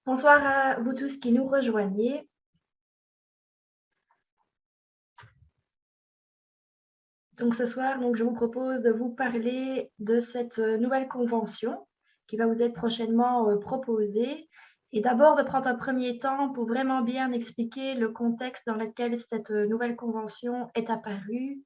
Bonsoir à vous tous qui nous rejoignez. Donc ce soir, je vous propose de vous parler de cette nouvelle convention qui va vous être prochainement proposée. Et d'abord de prendre un premier temps pour vraiment bien expliquer le contexte dans lequel cette nouvelle convention est apparue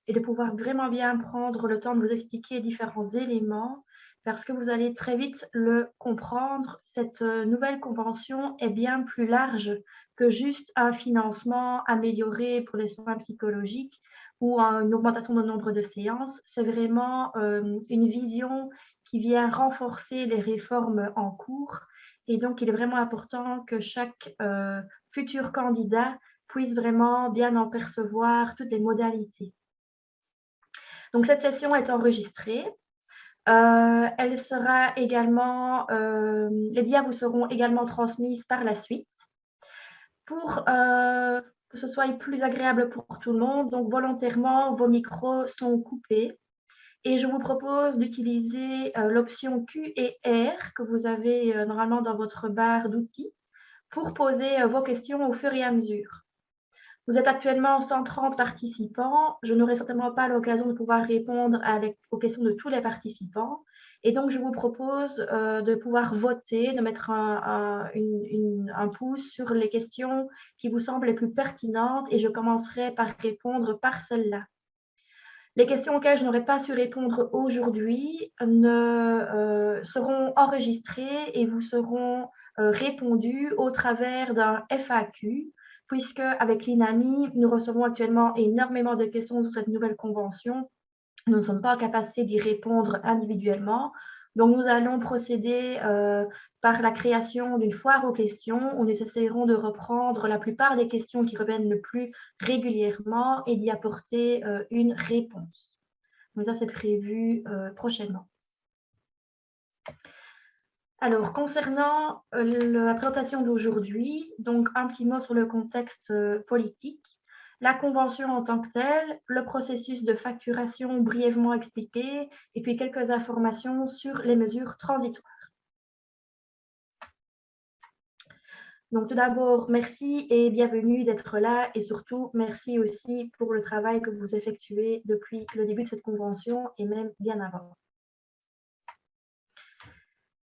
et de pouvoir vraiment bien prendre le temps de vous expliquer différents éléments parce que vous allez très vite le comprendre. Cette nouvelle convention est bien plus large que juste un financement amélioré pour les soins psychologiques ou une augmentation du nombre de séances. C'est vraiment une vision qui vient renforcer les réformes en cours. Et donc, il est vraiment important que chaque futur candidat puisse vraiment bien en percevoir toutes les modalités. Donc, cette session est enregistrée. Elle sera également, les dias vous seront également transmises par la suite. Pour que ce soit plus agréable pour tout le monde, donc volontairement, vos micros sont coupés. Et je vous propose d'utiliser l'option Q et R que vous avez normalement dans votre barre d'outils pour poser vos questions au fur et à mesure. Vous êtes actuellement 130 participants. Je n'aurai certainement pas l'occasion de pouvoir répondre aux questions de tous les participants. Et donc, je vous propose de pouvoir voter, de mettre un pouce sur les questions qui vous semblent les plus pertinentes et je commencerai par répondre par celle-là. Les questions auxquelles je n'aurai pas su répondre aujourd'hui seront enregistrées et vous seront répondues au travers d'un FAQ, puisque avec l'INAMI, nous recevons actuellement énormément de questions sur cette nouvelle convention. Nous ne sommes pas en capacité d'y répondre individuellement. Donc, nous allons procéder par la création d'une foire aux questions où nous essaierons de reprendre la plupart des questions qui reviennent le plus régulièrement et d'y apporter une réponse. Donc, ça, c'est prévu prochainement. Alors, concernant la présentation d'aujourd'hui, donc un petit mot sur le contexte politique. La convention en tant que telle, le processus de facturation brièvement expliqué, et puis quelques informations sur les mesures transitoires. Donc tout d'abord, merci et bienvenue d'être là, et surtout, merci aussi pour le travail que vous effectuez depuis le début de cette convention et même bien avant.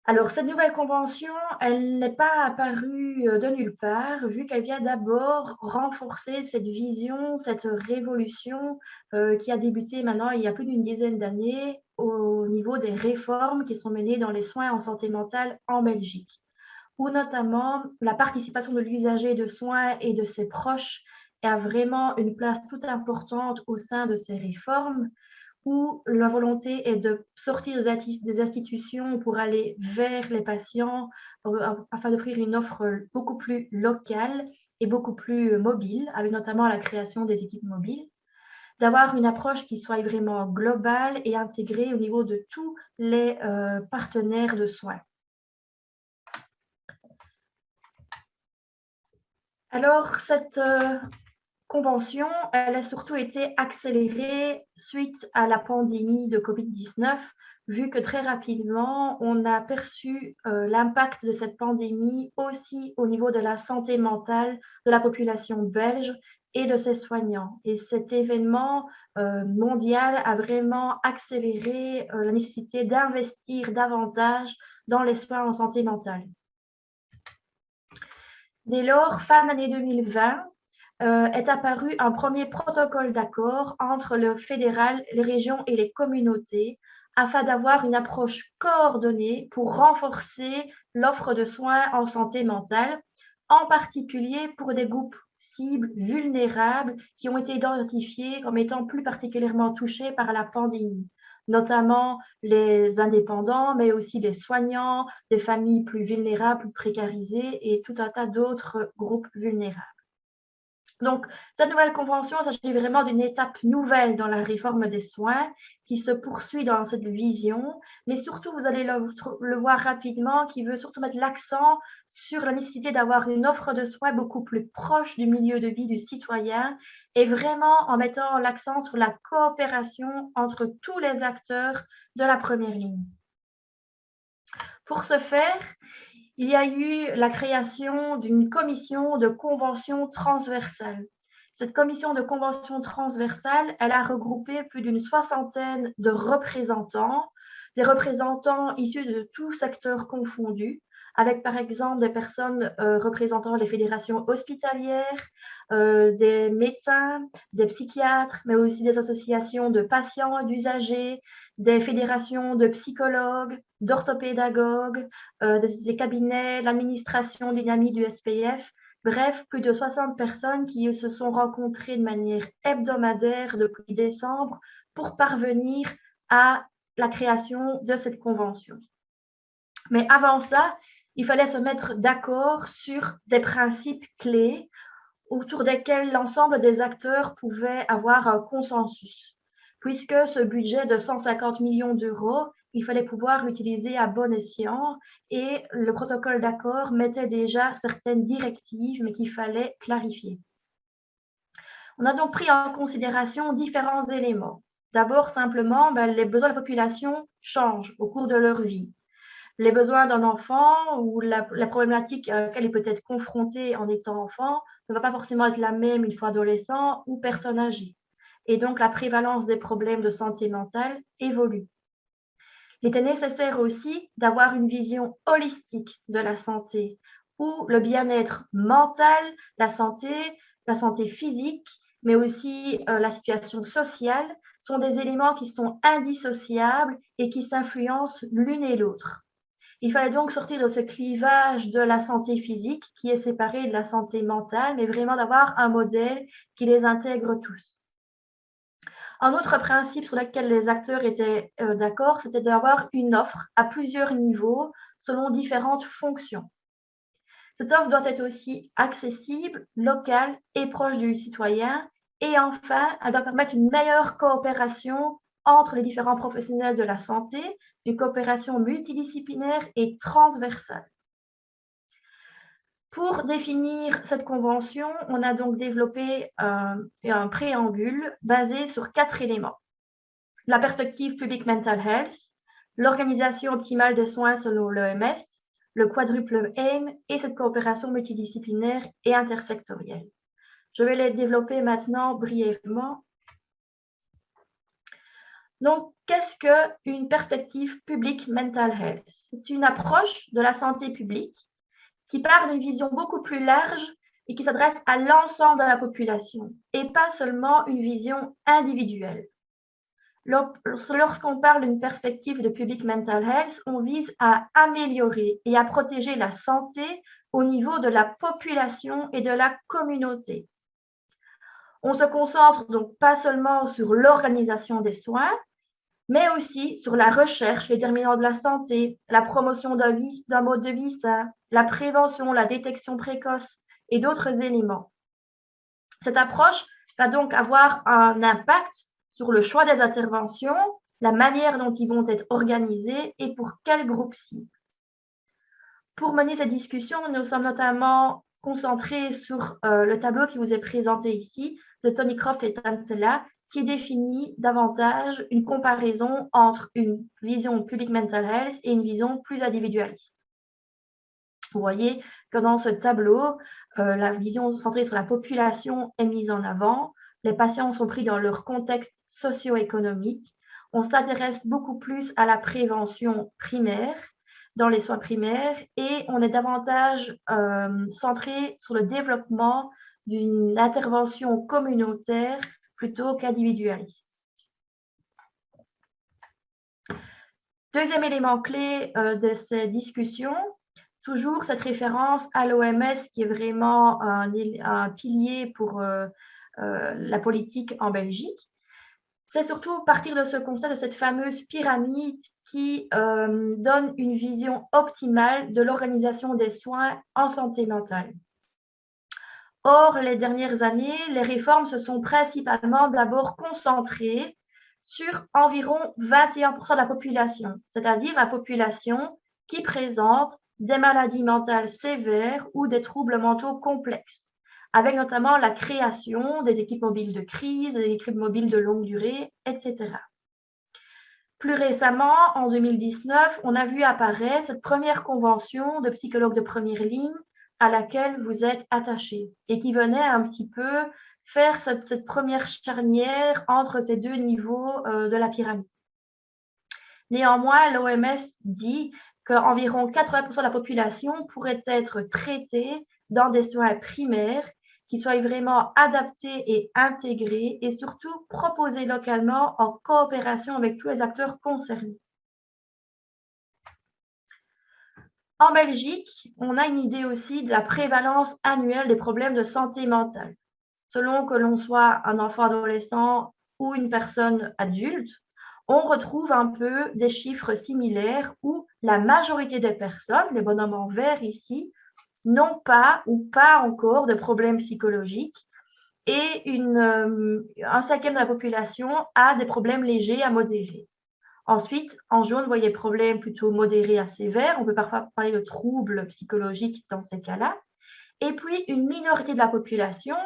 Alors, cette nouvelle convention, elle n'est pas apparue de nulle part, vu qu'elle vient d'abord renforcer cette vision, cette révolution qui a débuté maintenant il y a plus d'une dizaine d'années au niveau des réformes qui sont menées dans les soins en santé mentale en Belgique, où notamment la participation de l'usager de soins et de ses proches a vraiment une place toute importante au sein de ces réformes, où la volonté est de sortir des institutions pour aller vers les patients afin d'offrir une offre beaucoup plus locale et beaucoup plus mobile, avec notamment la création des équipes mobiles, d'avoir une approche qui soit vraiment globale et intégrée au niveau de tous les partenaires de soins. Alors, cette convention, elle a surtout été accélérée suite à la pandémie de Covid-19, vu que très rapidement, on a perçu l'impact de cette pandémie aussi au niveau de la santé mentale de la population belge et de ses soignants. Et cet événement mondial a vraiment accéléré la nécessité d'investir davantage dans les soins en santé mentale. Dès lors, fin d'année 2020, est apparu un premier protocole d'accord entre le fédéral, les régions et les communautés afin d'avoir une approche coordonnée pour renforcer l'offre de soins en santé mentale, en particulier pour des groupes cibles vulnérables qui ont été identifiés comme étant plus particulièrement touchés par la pandémie, notamment les indépendants, mais aussi les soignants, des familles plus vulnérables, plus précarisées et tout un tas d'autres groupes vulnérables. Donc, cette nouvelle convention s'agit vraiment d'une étape nouvelle dans la réforme des soins qui se poursuit dans cette vision, mais surtout, vous allez le voir rapidement, qui veut surtout mettre l'accent sur la nécessité d'avoir une offre de soins beaucoup plus proche du milieu de vie du citoyen et vraiment en mettant l'accent sur la coopération entre tous les acteurs de la première ligne. Pour ce faire, il y a eu la création d'une commission de convention transversale. Cette commission de convention transversale, elle a regroupé plus d'une soixantaine de représentants, des représentants issus de tous secteurs confondus, avec par exemple des personnes représentant les fédérations hospitalières, des médecins, des psychiatres, mais aussi des associations de patients et d'usagers, des fédérations de psychologues, d'orthopédagogues, des cabinets, l'administration dynamique du SPF. Bref, plus de 60 personnes qui se sont rencontrées de manière hebdomadaire depuis décembre pour parvenir à la création de cette convention. Mais avant ça, il fallait se mettre d'accord sur des principes clés autour desquels l'ensemble des acteurs pouvaient avoir un consensus. Puisque ce budget de 150 millions d'euros, il fallait pouvoir l'utiliser à bon escient et le protocole d'accord mettait déjà certaines directives, mais qu'il fallait clarifier. On a donc pris en considération différents éléments. D'abord, simplement, les besoins de la population changent au cours de leur vie. Les besoins d'un enfant ou la problématique à laquelle il peut être confronté en étant enfant ne va pas forcément être la même une fois adolescent ou personne âgée. Et donc, la prévalence des problèmes de santé mentale évolue. Il était nécessaire aussi d'avoir une vision holistique de la santé, où le bien-être mental, la santé physique, mais aussi la situation sociale sont des éléments qui sont indissociables et qui s'influencent l'une et l'autre. Il fallait donc sortir de ce clivage de la santé physique qui est séparé de la santé mentale, mais vraiment d'avoir un modèle qui les intègre tous. Un autre principe sur lequel les acteurs étaient d'accord, c'était d'avoir une offre à plusieurs niveaux selon différentes fonctions. Cette offre doit être aussi accessible, locale et proche du citoyen. Et enfin, elle doit permettre une meilleure coopération entre les différents professionnels de la santé, une coopération multidisciplinaire et transversale. Pour définir cette convention, on a donc développé un préambule basé sur 4 éléments. La perspective Public Mental Health, l'organisation optimale des soins selon l'OMS, le quadruple aim et cette coopération multidisciplinaire et intersectorielle. Je vais les développer maintenant brièvement. Donc, qu'est-ce qu'une perspective Public Mental Health? C'est une approche de la santé publique qui part d'une vision beaucoup plus large et qui s'adresse à l'ensemble de la population et pas seulement une vision individuelle. Lorsqu'on parle d'une perspective de Public Mental Health, on vise à améliorer et à protéger la santé au niveau de la population et de la communauté. On se concentre donc pas seulement sur l'organisation des soins, mais aussi sur la recherche, les déterminants de la santé, la promotion d'un mode de vie sain, la prévention, la détection précoce et d'autres éléments. Cette approche va donc avoir un impact sur le choix des interventions, la manière dont ils vont être organisés et pour quel groupe cible. Pour mener cette discussion, nous sommes notamment concentrés sur le tableau qui vous est présenté ici de Tony Croft et Tansella, qui définit davantage une comparaison entre une vision Public Mental Health et une vision plus individualiste. Vous voyez que dans ce tableau, la vision centrée sur la population est mise en avant. Les patients sont pris dans leur contexte socio-économique. On s'intéresse beaucoup plus à la prévention primaire, dans les soins primaires, et on est davantage centré sur le développement d'une intervention communautaire plutôt qu'individualiste. Deuxième élément clé de ces discussions, toujours cette référence à l'OMS qui est vraiment un pilier pour la politique en Belgique. C'est surtout partir de ce constat de cette fameuse pyramide qui donne une vision optimale de l'organisation des soins en santé mentale. Or, les dernières années, les réformes se sont principalement d'abord concentrées sur environ 21% de la population, c'est-à-dire la population qui présente des maladies mentales sévères ou des troubles mentaux complexes, avec notamment la création des équipes mobiles de crise, des équipes mobiles de longue durée, etc. Plus récemment, en 2019, on a vu apparaître cette première convention de psychologues de première ligne à laquelle vous êtes attachés et qui venait un petit peu faire cette première charnière entre ces deux niveaux de la pyramide. Néanmoins, l'OMS dit qu'environ 80% de la population pourrait être traitée dans des soins primaires qui soient vraiment adaptés et intégrés et surtout proposés localement en coopération avec tous les acteurs concernés. En Belgique, on a une idée aussi de la prévalence annuelle des problèmes de santé mentale. Selon que l'on soit un enfant adolescent ou une personne adulte, on retrouve un peu des chiffres similaires où la majorité des personnes, les bonhommes en vert ici, n'ont pas ou pas encore de problèmes psychologiques et un cinquième de la population a des problèmes légers à modérés. Ensuite, en jaune, vous voyez problèmes plutôt modérés à sévères. On peut parfois parler de troubles psychologiques dans ces cas-là. Et puis, une minorité de la population,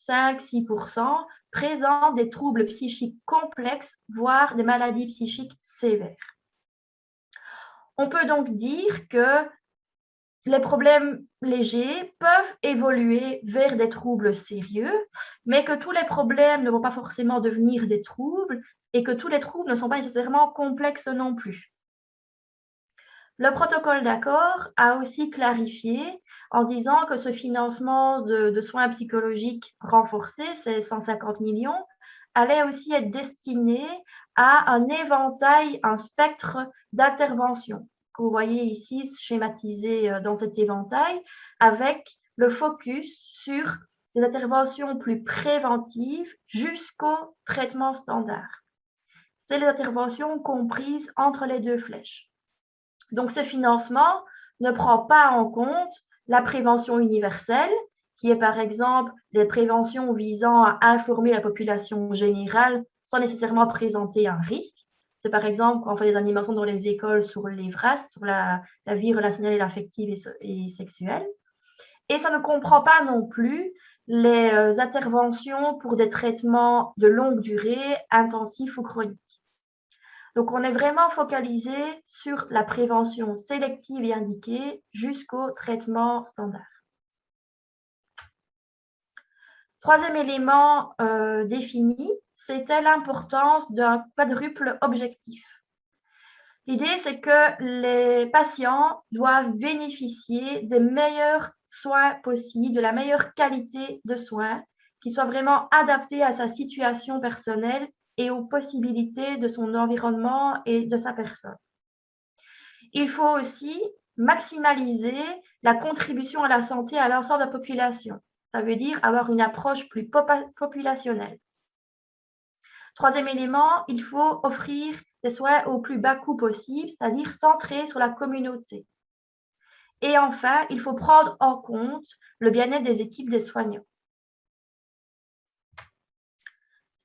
5-6%, présente des troubles psychiques complexes, voire des maladies psychiques sévères. On peut donc dire que les problèmes légers peuvent évoluer vers des troubles sérieux, mais que tous les problèmes ne vont pas forcément devenir des troubles et que tous les troubles ne sont pas nécessairement complexes non plus. Le protocole d'accord a aussi clarifié en disant que ce financement de soins psychologiques renforcés, ces 150 millions, allait aussi être destiné à un éventail, un spectre d'intervention que vous voyez ici schématisé dans cet éventail, avec le focus sur les interventions plus préventives jusqu'au traitement standard. C'est les interventions comprises entre les deux flèches. Donc, ce financement ne prend pas en compte la prévention universelle, qui est par exemple des préventions visant à informer la population générale sans nécessairement présenter un risque. C'est par exemple quand on fait des animations dans les écoles sur les VRAS, sur la vie relationnelle et affective et sexuelle. Et ça ne comprend pas non plus les interventions pour des traitements de longue durée, intensifs ou chroniques. Donc, on est vraiment focalisé sur la prévention sélective et indiquée jusqu'au traitement standard. Troisième élément défini, c'était l'importance d'un quadruple objectif. L'idée, c'est que les patients doivent bénéficier des meilleurs soins possibles, de la meilleure qualité de soins, qui soient vraiment adaptés à sa situation personnelle et aux possibilités de son environnement et de sa personne. Il faut aussi maximaliser la contribution à la santé à l'ensemble de la population. Ça veut dire avoir une approche plus populationnelle. Troisième élément, il faut offrir des soins au plus bas coût possible, c'est-à-dire centrés sur la communauté. Et enfin, il faut prendre en compte le bien-être des équipes des soignants.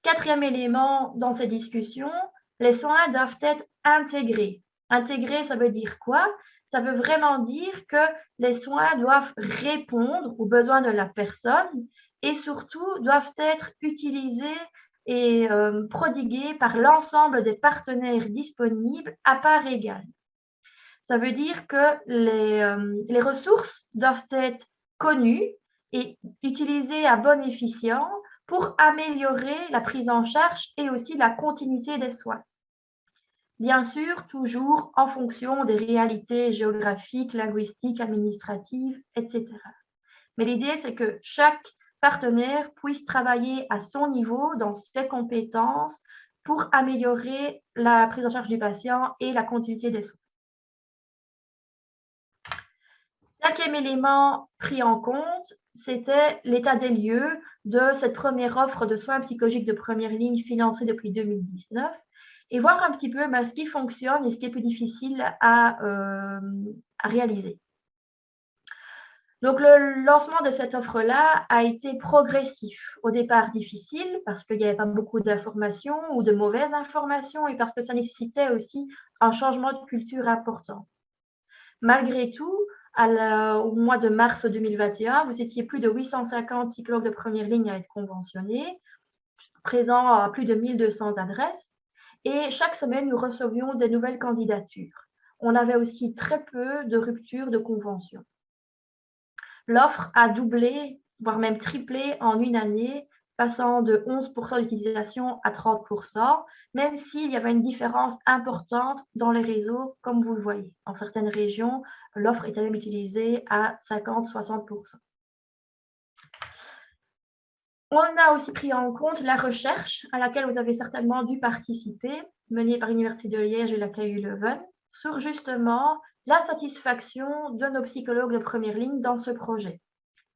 Quatrième élément dans ces discussions, les soins doivent être intégrés. Intégrés, ça veut dire quoi? Ça veut vraiment dire que les soins doivent répondre aux besoins de la personne et surtout doivent être utilisés et prodigués par l'ensemble des partenaires disponibles à part égale. Ça veut dire que les ressources doivent être connues et utilisées à bon escient pour améliorer la prise en charge et aussi la continuité des soins. Bien sûr, toujours en fonction des réalités géographiques, linguistiques, administratives, etc. Mais l'idée, c'est que chaque partenaire puisse travailler à son niveau, dans ses compétences, pour améliorer la prise en charge du patient et la continuité des soins. Cinquième élément pris en compte, c'était l'état des lieux de cette première offre de soins psychologiques de première ligne financée depuis 2019 et voir un petit peu ce qui fonctionne et ce qui est plus difficile à réaliser. Donc, le lancement de cette offre-là a été progressif. Au départ, difficile parce qu'il n'y avait pas beaucoup d'informations ou de mauvaises informations et parce que ça nécessitait aussi un changement de culture important. Malgré tout, au mois de mars 2021, vous étiez plus de 850 psychologues de première ligne à être conventionnés, présents à plus de 1200 adresses. Et chaque semaine, nous recevions des nouvelles candidatures. On avait aussi très peu de ruptures de convention. L'offre a doublé, voire même triplé en une année, passant de 11% d'utilisation à 30%, même s'il y avait une différence importante dans les réseaux, comme vous le voyez. Dans certaines régions, l'offre était même utilisée à 50-60%. On a aussi pris en compte la recherche à laquelle vous avez certainement dû participer, menée par l'Université de Liège et la KU Leuven, sur justement la satisfaction de nos psychologues de première ligne dans ce projet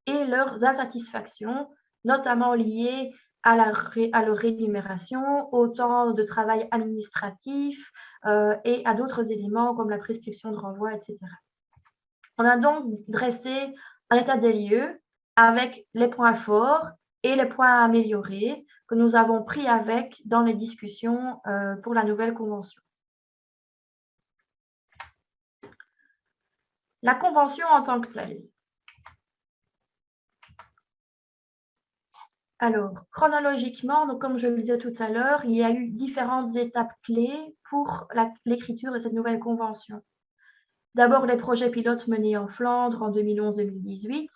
et leurs insatisfactions, notamment liées à leur rémunération, au temps de travail administratif et à d'autres éléments comme la prescription de renvoi, etc. On a donc dressé un état des lieux avec les points forts et les points à améliorer que nous avons pris avec dans les discussions pour la nouvelle convention. La convention en tant que telle. Alors, chronologiquement, donc comme je le disais tout à l'heure, il y a eu différentes étapes clés pour l'écriture de cette nouvelle convention. D'abord, les projets pilotes menés en Flandre en 2011-2018,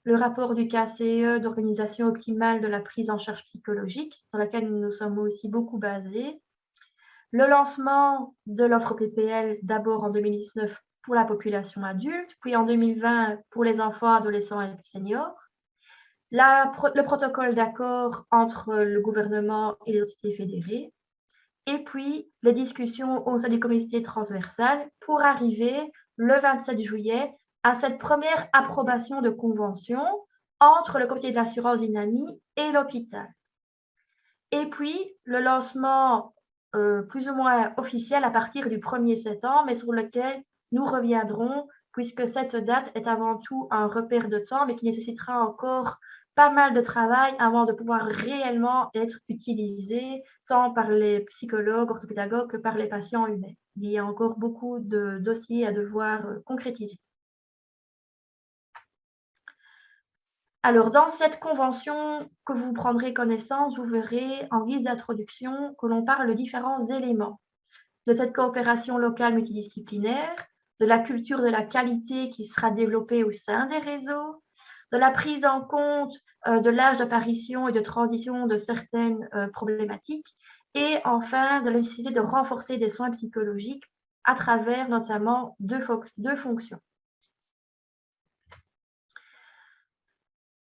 le rapport du KCE d'organisation optimale de la prise en charge psychologique, sur laquelle nous nous sommes aussi beaucoup basés, le lancement de l'offre PPL d'abord en 2019 pour la population adulte, puis en 2020 pour les enfants, adolescents et seniors, le protocole d'accord entre le gouvernement et les entités fédérées, et puis les discussions au sein du comité transversal pour arriver le 27 juillet à cette première approbation de convention entre le comité de l'assurance dynamique et l'hôpital. Et puis le lancement plus ou moins officiel à partir du 1er septembre, mais sur lequel nous reviendrons puisque cette date est avant tout un repère de temps, mais qui nécessitera encore pas mal de travail avant de pouvoir réellement être utilisé tant par les psychologues, orthopédagogues que par les patients eux-mêmes. Il y a encore beaucoup de dossiers à devoir concrétiser. Alors, dans cette convention que vous prendrez connaissance, vous verrez en guise d'introduction que l'on parle de différents éléments de cette coopération locale multidisciplinaire, de la culture de la qualité qui sera développée au sein des réseaux, de la prise en compte de l'âge d'apparition et de transition de certaines problématiques, et enfin de la nécessité de renforcer des soins psychologiques à travers notamment deux fonctions.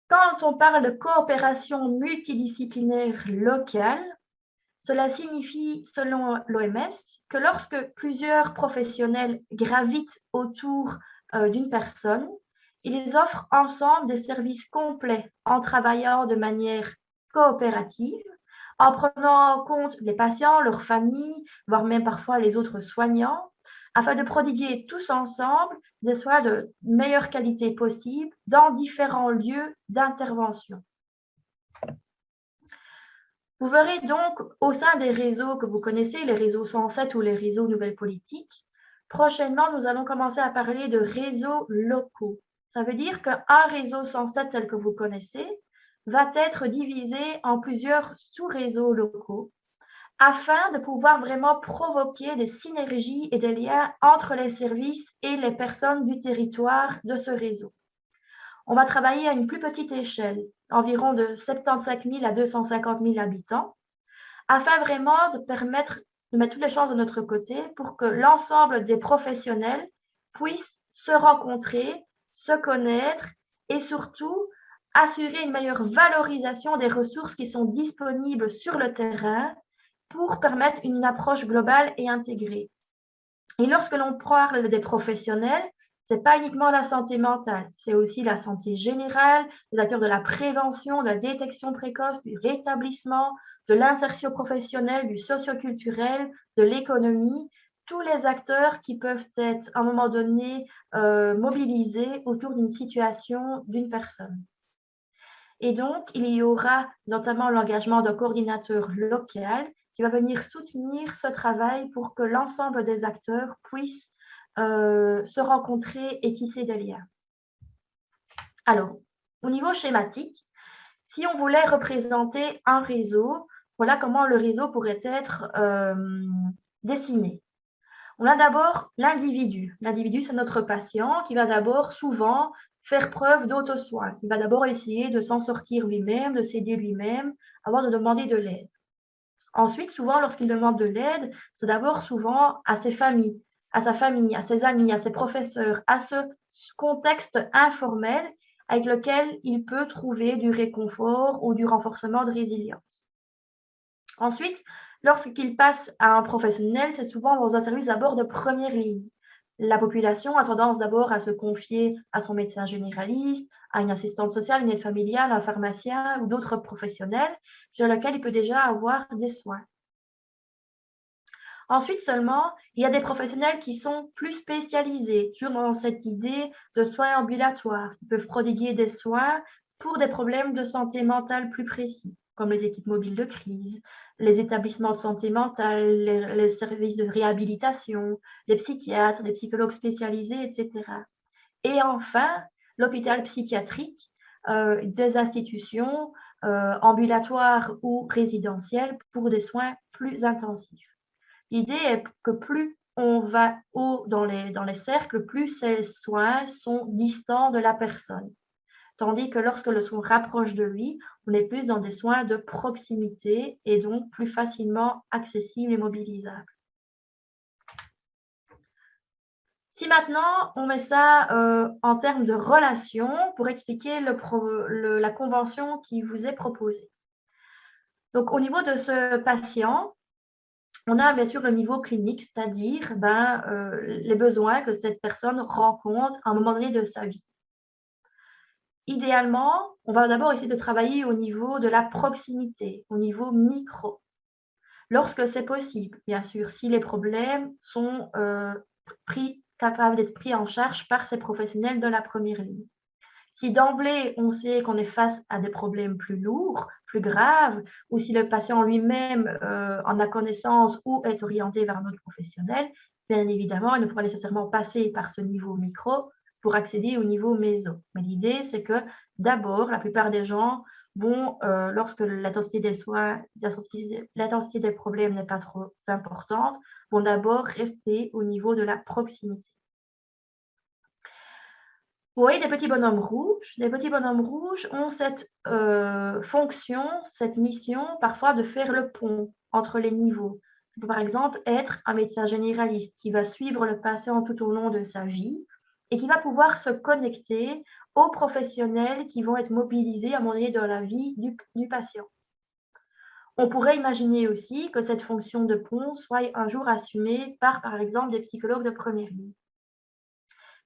Quand on parle de coopération multidisciplinaire locale, cela signifie, selon l'OMS, que lorsque plusieurs professionnels gravitent autour d'une personne, ils offrent ensemble des services complets en travaillant de manière coopérative, en prenant en compte les patients, leurs familles, voire même parfois les autres soignants, afin de prodiguer tous ensemble des soins de meilleure qualité possible dans différents lieux d'intervention. Vous verrez donc au sein des réseaux que vous connaissez, les réseaux 107 ou les réseaux Nouvelles Politiques, prochainement, nous allons commencer à parler de réseaux locaux. Ça veut dire qu'un réseau 107 tel que vous connaissez va être divisé en plusieurs sous-réseaux locaux afin de pouvoir vraiment provoquer des synergies et des liens entre les services et les personnes du territoire de ce réseau. On va travailler à une plus petite échelle, environ de 75 000 à 250 000 habitants, afin vraiment de permettre de mettre toutes les chances de notre côté pour que l'ensemble des professionnels puissent se rencontrer, se connaître et surtout assurer une meilleure valorisation des ressources qui sont disponibles sur le terrain pour permettre une approche globale et intégrée. Et lorsque l'on parle des professionnels, ce n'est pas uniquement la santé mentale, c'est aussi la santé générale, les acteurs de la prévention, de la détection précoce, du rétablissement, de l'insertion professionnelle, du socioculturel, de l'économie, tous les acteurs qui peuvent être à un moment donné mobilisés autour d'une situation d'une personne. Et donc, il y aura notamment l'engagement d'un coordinateur local qui va venir soutenir ce travail pour que l'ensemble des acteurs puissent se rencontrer et tisser des liens. Alors, au niveau schématique, si on voulait représenter un réseau, Voilà comment le réseau pourrait être dessiné. On a d'abord l'individu. L'individu, c'est notre patient qui va d'abord souvent faire preuve d'auto-soin. Il va d'abord essayer de s'en sortir lui-même, de s'aider lui-même, avant de demander de l'aide. Ensuite, souvent, lorsqu'il demande de l'aide, c'est d'abord souvent à ses familles, à sa famille, à ses amis, à ses professeurs, à ce contexte informel avec lequel il peut trouver du réconfort ou du renforcement de résilience. Ensuite, lorsqu'il passe à un professionnel, c'est souvent dans un service d'abord de première ligne. La population a tendance d'abord à se confier à son médecin généraliste, à une assistante sociale, une aide familiale, un pharmacien ou d'autres professionnels sur lesquels il peut déjà avoir des soins. Ensuite seulement, il y a des professionnels qui sont plus spécialisés, toujours dans cette idée de soins ambulatoires, qui peuvent prodiguer des soins pour des problèmes de santé mentale plus précis, comme les équipes mobiles de crise, les établissements de santé mentale, les services de réhabilitation, les psychiatres, les psychologues spécialisés, etc. Et enfin, l'hôpital psychiatrique, des institutions ambulatoires ou résidentielles pour des soins plus intensifs. L'idée est que plus on va haut dans les cercles, plus ces soins sont distants de la personne. Tandis que lorsque le soin rapproche de lui, on est plus dans des soins de proximité et donc plus facilement accessibles et mobilisables. Si maintenant on met ça en termes de relation pour expliquer la convention qui vous est proposée. Donc au niveau de ce patient, on a bien sûr le niveau clinique, c'est-à-dire les besoins que cette personne rencontre à un moment donné de sa vie. Idéalement, on va d'abord essayer de travailler au niveau de la proximité, au niveau micro, lorsque c'est possible, bien sûr, si les problèmes sont capables d'être pris en charge par ces professionnels de la première ligne. Si d'emblée, on sait qu'on est face à des problèmes plus lourds, plus graves, ou si le patient lui-même en a connaissance ou est orienté vers un autre professionnel, bien évidemment, il ne faut pas nécessairement passer par ce niveau micro pour accéder au niveau méso. Mais l'idée, c'est que d'abord, la plupart des gens vont, lorsque l'intensité des soins, l'intensité des problèmes n'est pas trop importante, vont d'abord rester au niveau de la proximité. Vous voyez des petits bonhommes rouges. Les petits bonhommes rouges ont cette fonction, cette mission parfois de faire le pont entre les niveaux. Ça peut par exemple être un médecin généraliste qui va suivre le patient tout au long de sa vie et qui va pouvoir se connecter aux professionnels qui vont être mobilisés à un moment donné dans la vie du patient. On pourrait imaginer aussi que cette fonction de pont soit un jour assumée par exemple, des psychologues de première ligne.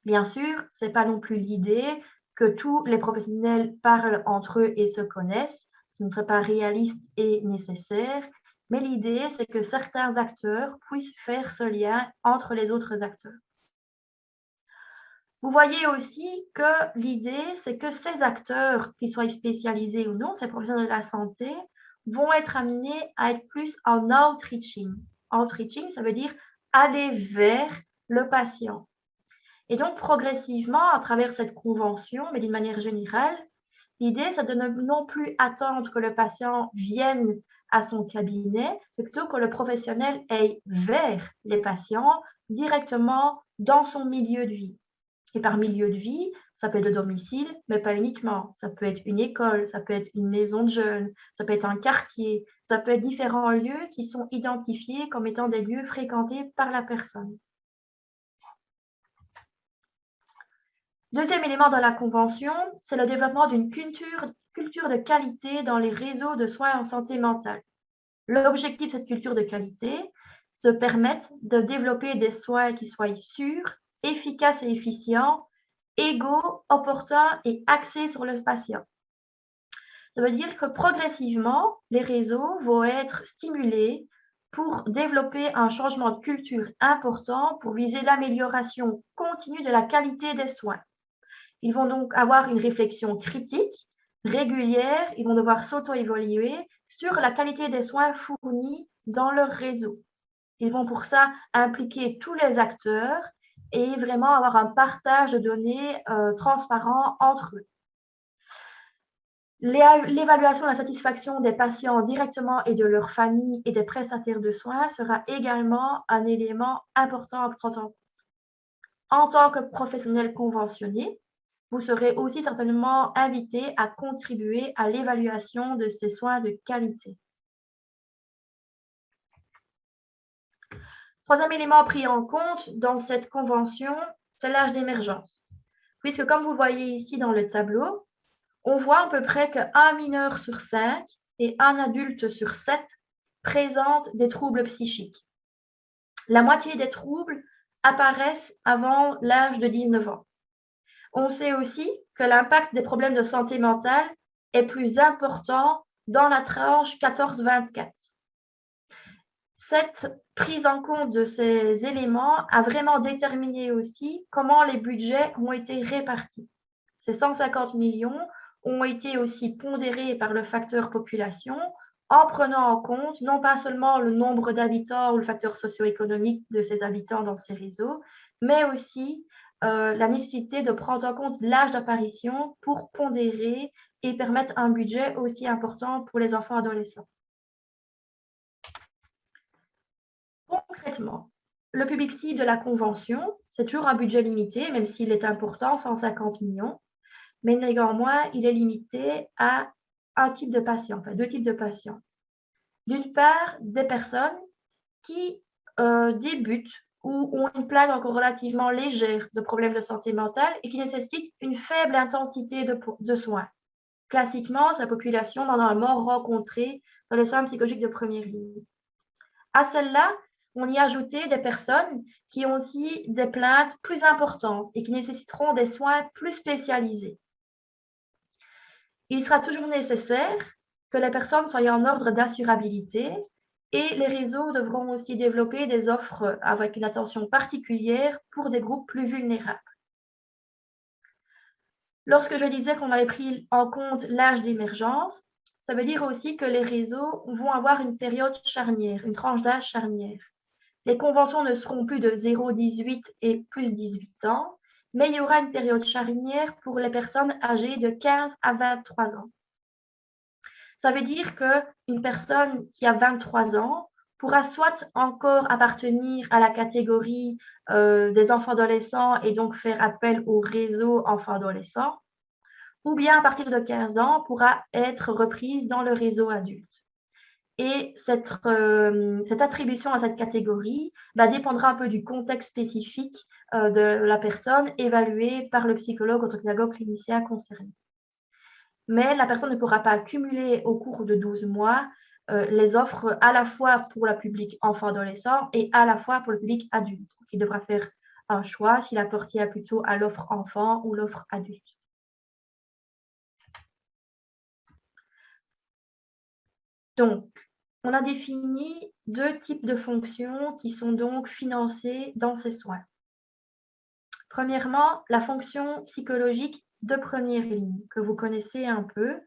Bien sûr, ce n'est pas non plus l'idée que tous les professionnels parlent entre eux et se connaissent. Ce ne serait pas réaliste et nécessaire. Mais l'idée, c'est que certains acteurs puissent faire ce lien entre les autres acteurs. Vous voyez aussi que l'idée, c'est que ces acteurs, qu'ils soient spécialisés ou non, ces professionnels de la santé, vont être amenés à être plus en outreaching. Outreaching, ça veut dire aller vers le patient. Et donc, progressivement, à travers cette convention, mais d'une manière générale, l'idée, c'est de ne non plus attendre que le patient vienne à son cabinet, mais plutôt que le professionnel aille vers les patients directement dans son milieu de vie. Et par milieu de vie, ça peut être le domicile, mais pas uniquement. Ça peut être une école, ça peut être une maison de jeunes, ça peut être un quartier, ça peut être différents lieux qui sont identifiés comme étant des lieux fréquentés par la personne. Deuxième élément dans la convention, c'est le développement d'une culture de qualité dans les réseaux de soins en santé mentale. L'objectif de cette culture de qualité, c'est de permettre de développer des soins qui soient sûrs, efficaces et efficients, égaux, opportuns et axés sur le patient. Ça veut dire que progressivement, les réseaux vont être stimulés pour développer un changement de culture important pour viser l'amélioration continue de la qualité des soins. Ils vont donc avoir une réflexion critique, régulière, ils vont devoir s'auto-évaluer sur la qualité des soins fournis dans leur réseau. Ils vont pour ça impliquer tous les acteurs et vraiment avoir un partage de données transparent entre eux. L'évaluation de la satisfaction des patients directement et de leur famille et des prestataires de soins sera également un élément important à prendre en compte. En tant que professionnel conventionné, vous serez aussi certainement invité à contribuer à l'évaluation de ces soins de qualité. Troisième élément pris en compte dans cette convention, c'est l'âge d'émergence. Puisque comme vous le voyez ici dans le tableau, on voit à peu près qu'un mineur sur 5 et un adulte sur 7 présentent des troubles psychiques. La moitié des troubles apparaissent avant l'âge de 19 ans. On sait aussi que l'impact des problèmes de santé mentale est plus important dans la tranche 14-24. Cette prise en compte de ces éléments a vraiment déterminé aussi comment les budgets ont été répartis. Ces 150 millions ont été aussi pondérés par le facteur population en prenant en compte non pas seulement le nombre d'habitants ou le facteur socio-économique de ces habitants dans ces réseaux, mais aussi la nécessité de prendre en compte l'âge d'apparition pour pondérer et permettre un budget aussi important pour les enfants adolescents. Concrètement, le public cible de la convention, c'est toujours un budget limité, même s'il est important, 150 millions, mais néanmoins, il est limité à un type de patient, enfin deux types de patients. D'une part, des personnes qui débutent ou ont une plaque encore relativement légère de problèmes de santé mentale et qui nécessitent une faible intensité de soins. Classiquement, c'est la population normalement rencontrée dans les soins psychologiques de première ligne. À celle-là, on y a ajouté des personnes qui ont aussi des plaintes plus importantes et qui nécessiteront des soins plus spécialisés. Il sera toujours nécessaire que les personnes soient en ordre d'assurabilité et les réseaux devront aussi développer des offres avec une attention particulière pour des groupes plus vulnérables. Lorsque je disais qu'on avait pris en compte l'âge d'émergence, ça veut dire aussi que les réseaux vont avoir une période charnière, une tranche d'âge charnière. Les conventions ne seront plus de 0,18 et plus 18 ans, mais il y aura une période charnière pour les personnes âgées de 15 à 23 ans. Ça veut dire qu'une personne qui a 23 ans pourra soit encore appartenir à la catégorie des enfants adolescents et donc faire appel au réseau enfants-adolescents, ou bien à partir de 15 ans pourra être reprise dans le réseau adulte. Et cette attribution à cette catégorie dépendra un peu du contexte spécifique de la personne évaluée par le psychologue ou le pédagogue clinicien concerné. Mais la personne ne pourra pas accumuler au cours de 12 mois les offres à la fois pour le public enfant-adolescent et à la fois pour le public adulte. Donc, il devra faire un choix s'il appartient plutôt à l'offre enfant ou l'offre adulte. Donc, on a défini deux types de fonctions qui sont donc financées dans ces soins. Premièrement, la fonction psychologique de première ligne, que vous connaissez un peu,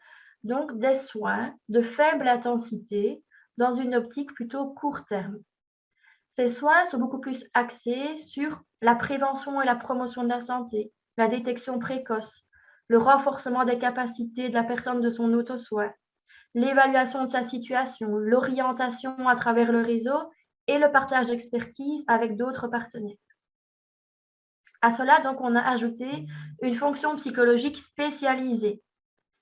donc des soins de faible intensité dans une optique plutôt court terme. Ces soins sont beaucoup plus axés sur la prévention et la promotion de la santé, la détection précoce, le renforcement des capacités de la personne de son auto-soin, l'évaluation de sa situation, l'orientation à travers le réseau et le partage d'expertise avec d'autres partenaires. À cela, donc, on a ajouté une fonction psychologique spécialisée.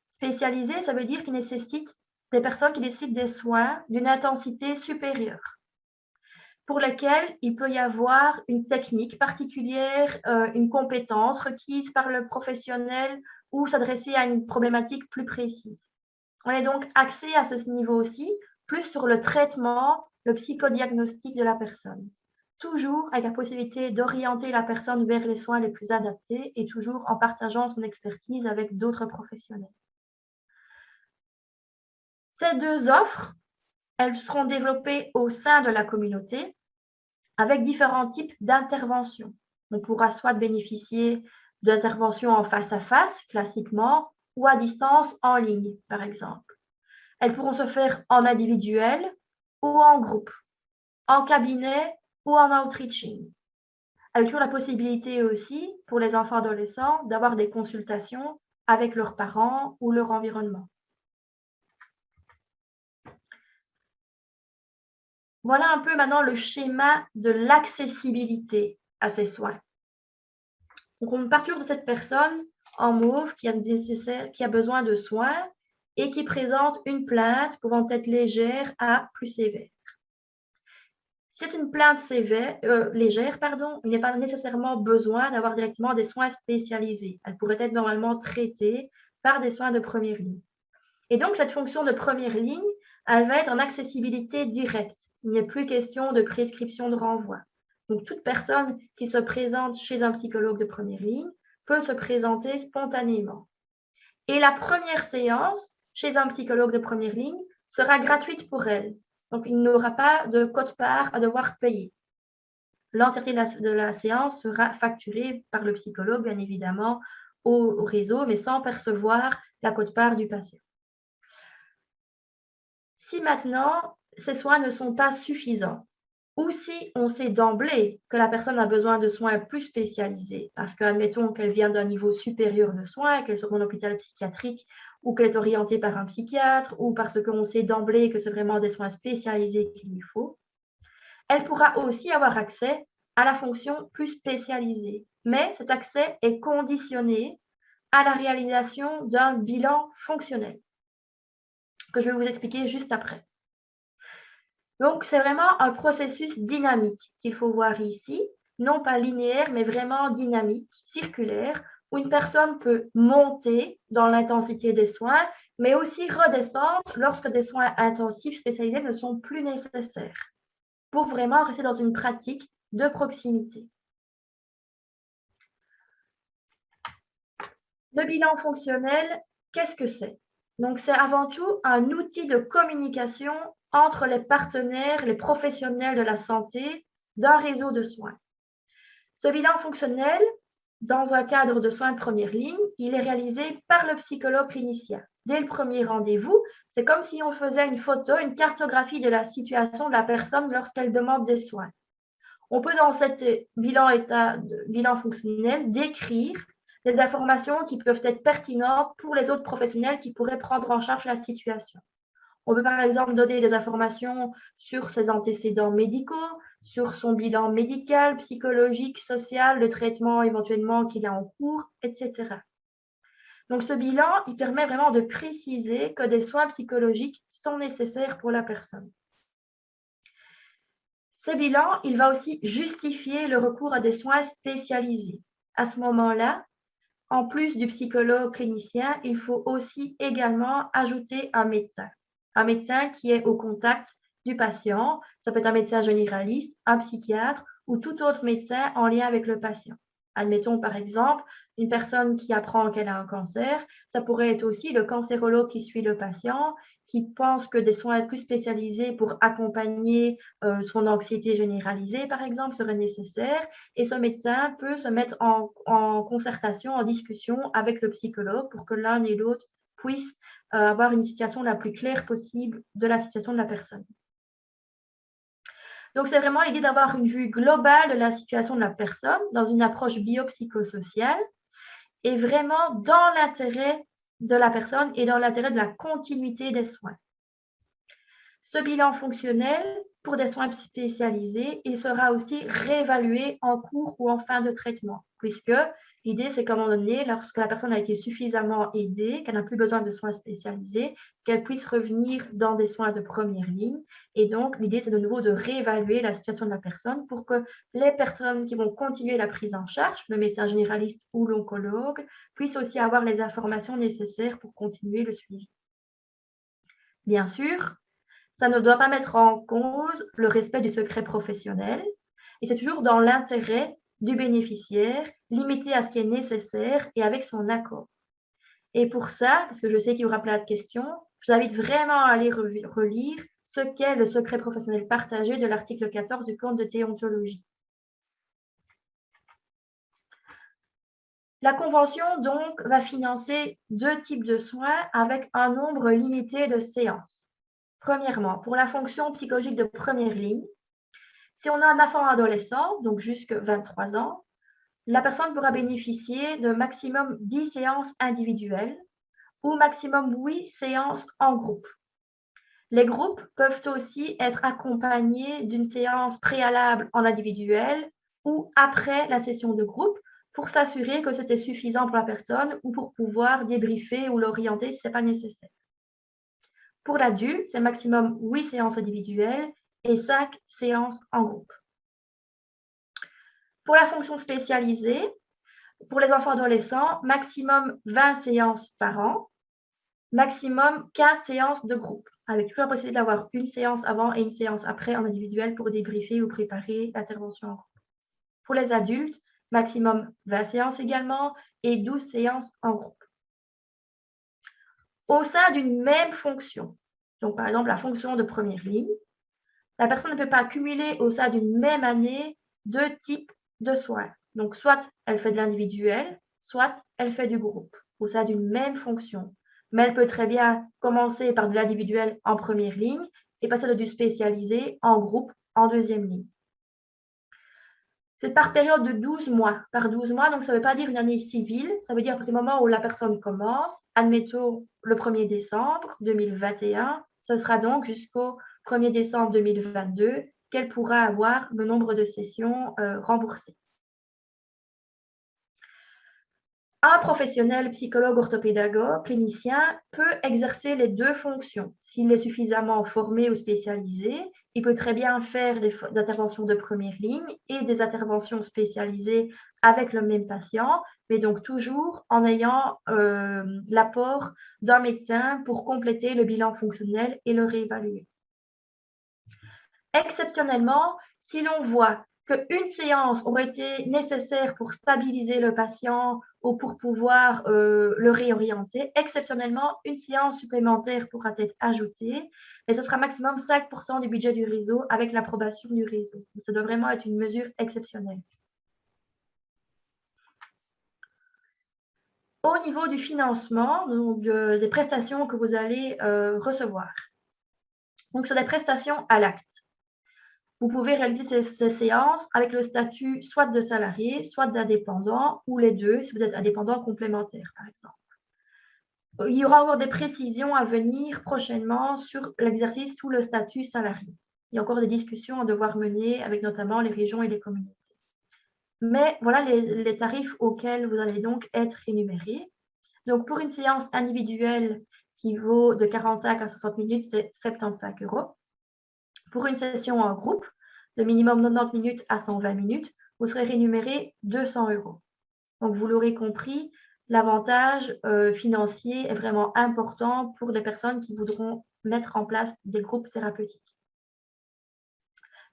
Spécialisée, ça veut dire qu'il nécessite des personnes qui nécessitent des soins d'une intensité supérieure, pour lesquels il peut y avoir une technique particulière, une compétence requise par le professionnel ou s'adresser à une problématique plus précise. On est donc axé à ce niveau aussi, plus sur le traitement, le psychodiagnostic de la personne. Toujours avec la possibilité d'orienter la personne vers les soins les plus adaptés et toujours en partageant son expertise avec d'autres professionnels. Ces deux offres, elles seront développées au sein de la communauté avec différents types d'interventions. On pourra soit bénéficier d'interventions en face à face, classiquement, ou à distance en ligne, par exemple. Elles pourront se faire en individuel ou en groupe, en cabinet ou en outreaching. Avec toujours la possibilité aussi, pour les enfants adolescents, d'avoir des consultations avec leurs parents ou leur environnement. Voilà un peu maintenant le schéma de l'accessibilité à ces soins. Donc, on part toujours de cette personne en mauve qui a besoin de soins et qui présente une plainte pouvant être légère à plus sévère. Si c'est une plainte légère, il n'est pas nécessairement besoin d'avoir directement des soins spécialisés. Elle pourrait être normalement traitée par des soins de première ligne. Et donc, cette fonction de première ligne, elle va être en accessibilité directe. Il n'est plus question de prescription de renvoi. Donc, toute personne qui se présente chez un psychologue de première ligne peut se présenter spontanément. Et la première séance chez un psychologue de première ligne sera gratuite pour elle. Donc, il n'aura pas de quote-part à devoir payer. L'entièreté de la séance sera facturée par le psychologue, bien évidemment, au réseau, mais sans percevoir la quote-part du patient. Si maintenant, ces soins ne sont pas suffisants, ou si on sait d'emblée que la personne a besoin de soins plus spécialisés, parce qu'admettons qu'elle vient d'un niveau supérieur de soins, qu'elle soit en hôpital psychiatrique, ou qu'elle est orientée par un psychiatre, ou parce qu'on sait d'emblée que c'est vraiment des soins spécialisés qu'il lui faut, elle pourra aussi avoir accès à la fonction plus spécialisée. Mais cet accès est conditionné à la réalisation d'un bilan fonctionnel, que je vais vous expliquer juste après. Donc, c'est vraiment un processus dynamique qu'il faut voir ici, non pas linéaire, mais vraiment dynamique, circulaire, où une personne peut monter dans l'intensité des soins, mais aussi redescendre lorsque des soins intensifs spécialisés ne sont plus nécessaires, pour vraiment rester dans une pratique de proximité. Le bilan fonctionnel, qu'est-ce que c'est? Donc, c'est avant tout un outil de communication entre les partenaires, les professionnels de la santé d'un réseau de soins. Ce bilan fonctionnel, dans un cadre de soins de première ligne, il est réalisé par le psychologue clinicien. Dès le premier rendez-vous, c'est comme si on faisait une photo, une cartographie de la situation de la personne lorsqu'elle demande des soins. On peut, dans cet bilan fonctionnel, décrire des informations qui peuvent être pertinentes pour les autres professionnels qui pourraient prendre en charge la situation. On peut par exemple donner des informations sur ses antécédents médicaux, sur son bilan médical, psychologique, social, le traitement éventuellement qu'il a en cours, etc. Donc ce bilan, il permet vraiment de préciser que des soins psychologiques sont nécessaires pour la personne. Ce bilan, il va aussi justifier le recours à des soins spécialisés. À ce moment-là, en plus du psychologue clinicien, il faut aussi également ajouter un médecin qui est au contact du patient. Ça peut être un médecin généraliste, un psychiatre ou tout autre médecin en lien avec le patient. Admettons par exemple une personne qui apprend qu'elle a un cancer, ça pourrait être aussi le cancérologue qui suit le patient, qui pense que des soins plus spécialisés pour accompagner son anxiété généralisée, par exemple, seraient nécessaires. Et ce médecin peut se mettre en concertation, en discussion avec le psychologue pour que l'un et l'autre puissent avoir une situation la plus claire possible de la situation de la personne. Donc, c'est vraiment l'idée d'avoir une vue globale de la situation de la personne dans une approche biopsychosociale et vraiment dans l'intérêt de la personne et dans l'intérêt de la continuité des soins. Ce bilan fonctionnel, pour des soins spécialisés, il sera aussi réévalué en cours ou en fin de traitement, puisque l'idée, c'est qu'à un moment donné, lorsque la personne a été suffisamment aidée, qu'elle n'a plus besoin de soins spécialisés, qu'elle puisse revenir dans des soins de première ligne. Et donc, l'idée, c'est de nouveau de réévaluer la situation de la personne pour que les personnes qui vont continuer la prise en charge, le médecin généraliste ou l'oncologue, puissent aussi avoir les informations nécessaires pour continuer le suivi. Bien sûr, ça ne doit pas mettre en cause le respect du secret professionnel et c'est toujours dans l'intérêt du bénéficiaire, limité à ce qui est nécessaire et avec son accord. Et pour ça, parce que je sais qu'il y aura plein de questions, je vous invite vraiment à aller relire ce qu'est le secret professionnel partagé de l'article 14 du Code de déontologie. La convention, donc, va financer 2 types de soins avec un nombre limité de séances. Premièrement, pour la fonction psychologique de première ligne, si on a un enfant adolescent, donc jusqu'à 23 ans, la personne pourra bénéficier de maximum 10 séances individuelles ou maximum 8 séances en groupe. Les groupes peuvent aussi être accompagnés d'une séance préalable en individuel ou après la session de groupe pour s'assurer que c'était suffisant pour la personne ou pour pouvoir débriefer ou l'orienter si ce n'est pas nécessaire. Pour l'adulte, c'est maximum 8 séances individuelles et 5 séances en groupe. Pour la fonction spécialisée, pour les enfants adolescents, maximum 20 séances par an, maximum 15 séances de groupe, avec toujours la possibilité d'avoir une séance avant et une séance après en individuel pour débriefer ou préparer l'intervention en groupe. Pour les adultes, maximum 20 séances également et 12 séances en groupe. Au sein d'une même fonction, donc par exemple la fonction de première ligne, la personne ne peut pas cumuler au sein d'une même année deux types de soins. Donc soit elle fait de l'individuel, soit elle fait du groupe au sein d'une même fonction. Mais elle peut très bien commencer par de l'individuel en première ligne et passer de du spécialisé en groupe en deuxième ligne. C'est par période de 12 mois. Par 12 mois, donc ça ne veut pas dire une année civile, ça veut dire à partir du moment où la personne commence, admettons le 1er décembre 2021, ce sera donc jusqu'au 1er décembre 2022 qu'elle pourra avoir le nombre de sessions remboursées. Un professionnel, psychologue, orthopédagogue, clinicien, peut exercer les deux fonctions. S'il est suffisamment formé ou spécialisé, il peut très bien faire des interventions de première ligne et des interventions spécialisées avec le même patient, mais donc toujours en ayant l'apport d'un médecin pour compléter le bilan fonctionnel et le réévaluer. Exceptionnellement, si l'on voit qu'une séance aurait été nécessaire pour stabiliser le patient ou pour pouvoir le réorienter, exceptionnellement, une séance supplémentaire pourra être ajoutée, mais ce sera maximum 5% du budget du réseau avec l'approbation du réseau. Donc, ça doit vraiment être une mesure exceptionnelle. Au niveau du financement, donc des prestations que vous allez recevoir. Donc, c'est des prestations à l'acte. Vous pouvez réaliser ces séances avec le statut soit de salarié, soit d'indépendant, ou les deux, si vous êtes indépendant complémentaire, par exemple. Il y aura encore des précisions à venir prochainement sur l'exercice sous le statut salarié. Il y a encore des discussions à devoir mener avec notamment les régions et les communautés. Mais voilà les tarifs auxquels vous allez donc être rémunérés. Donc, pour une séance individuelle qui vaut de 45 à 60 minutes, c'est 75 €. Pour une session en groupe, de minimum 90 minutes à 120 minutes, vous serez rémunéré 200 €. Donc, vous l'aurez compris, l'avantage financier est vraiment important pour les personnes qui voudront mettre en place des groupes thérapeutiques.